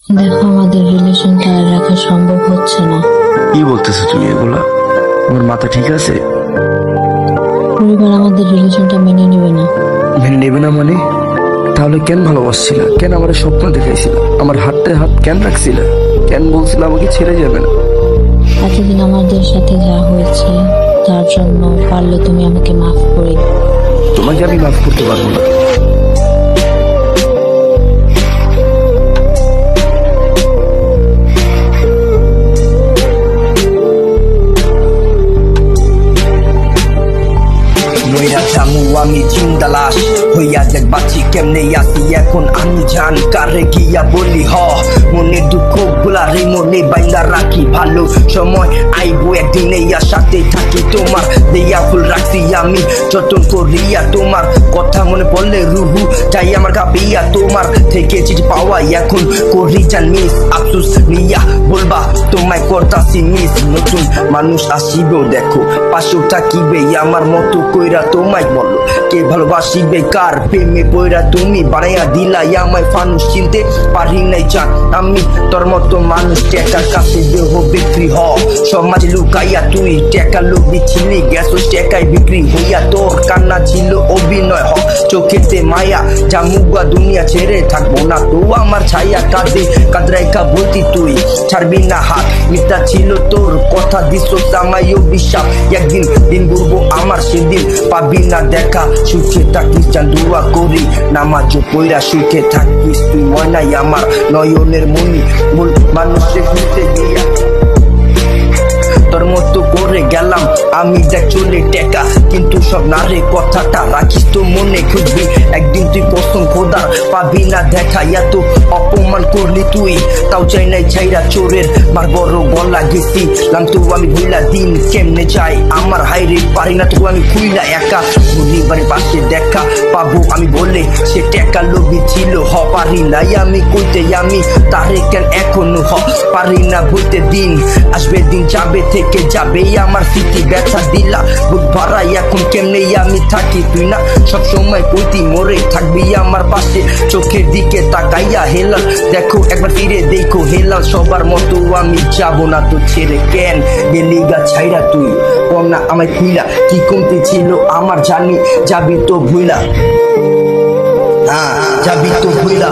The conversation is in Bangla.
দেখো, আমাদের রিলেশনটা আর রাখা সম্ভব হচ্ছে না। কি বলতেছো তুমি এগুলা? আমার মাথা ঠিক আছে? পরিবার আমাদের রিলেশনটা মেনে নেবে না। মেনে নেবে না মানে? তাহলে কেন ভালোবাসছিল? কেন আমার স্বপ্ন দেখাইছিল? আমার হাতে হাত কেন রাখছিল? কেন বলছিল আমাকে ছেড়ে যাবে না? এতদিন আমাদের সাথে যা হয়েছে তার জন্য পারলে তুমি আমাকে মাফ করে দিও। তোমাকে আমি মাফ করতে পারবো না। আমি জিন্দা লাশ হইয়া দেখ বাঁচি কেমনে আসি এখন আমি জান কারে গিয়া বলি মনে দুঃখ গুলা রে মনে বাইন্দা রাখি ভালো সময় আইবো একদিন এইয়া সাথে থাকি তোমার দেয়া ফুল রাখছি আমি যতন করিয়া তোমার কথা মনে পড়লে রুহু চাই আমার গাবিয়া তোমার থেকে চিঠি পাওয়া এখন করি জান মিস আফসোস নিয়া বলবা তোমায় করতাছি মিস নতুন মানুষ আসিবে দেখো পাশে থাকিবে আমার মতো কইরা তোমায় বলো কে ভালোবাসিবে কার প্রেমে পয়রা তুমি বানাইয়া দিলা আমায় ফানুষ চিনতে পারি নাই জান আমি তোর মতো মানুষ টাকার কাছে দেহ বিক্রি সমাজ লুকাইয়া তুই টাকা লোভি ছিলি গ্যাস টাকায় বিক্রি হইয়া তোর কান্না ছিল অভিনয় চোখেতে মায়া জামুগা দুনিয়া ছেড়ে থাকবো না তো আমার ছায়া কাঁদে কাদরাইকা বলতি তুই ছাড়বি না হাত মিথ্যা ছিল তোর কথা দিস আমায় অভিশাপ একদিন দিন ঘুরবো আমার সেদিন পাবি না দেখা সুখে থাকিস জান দুয়া করি নামাজ পইরা সুখে থাকিস তুই ময়নাই আমার নয়নের মনি মূল মানুষের খুঁজতে গিয়া তোর মতো করে গেলাম আমি দেখ চলে টেকা কিন্তু সব নারে কথাটা রাখিস তো মনে খুঁজবি একদিন তুই কসম খোদার পাবি না দেখা এত অপমান করলি তুই তাও চাই নাই ছাইরা চোরের মার বড় গলা গেছি লাম তো আমি ভুলা দিন কেমনে চাই আমার হাইরে পারি না তো আমি খুইলা একা পরিবারের পাশে দেখা পাবো আমি বলে সে টেকা লোভি ছিল পারি নাই আমি কইতে আমি তারে কেন এখনো পারি না বলতে দিন আসবে দিন যাবে থেকে যাবে আমার স্মৃতি ব্যথা দিলা বুধ ভরা এখন কেমনে আমি থাকি তুই না সব সময় কইতি মরে থাকবি আমার পাশে চোখের দিকে তাকাইয়া হেলাল দেখো একবার ফিরে দেখো হেলাল সবার মতো আমি যাব না তো ছেড়ে কেন গেলি গা ছাইরা তুই কম না আমায় খুইলা কি কমতি ছিল আমার জানি যাবি তো ভুইলা যাবি তো ভুইলা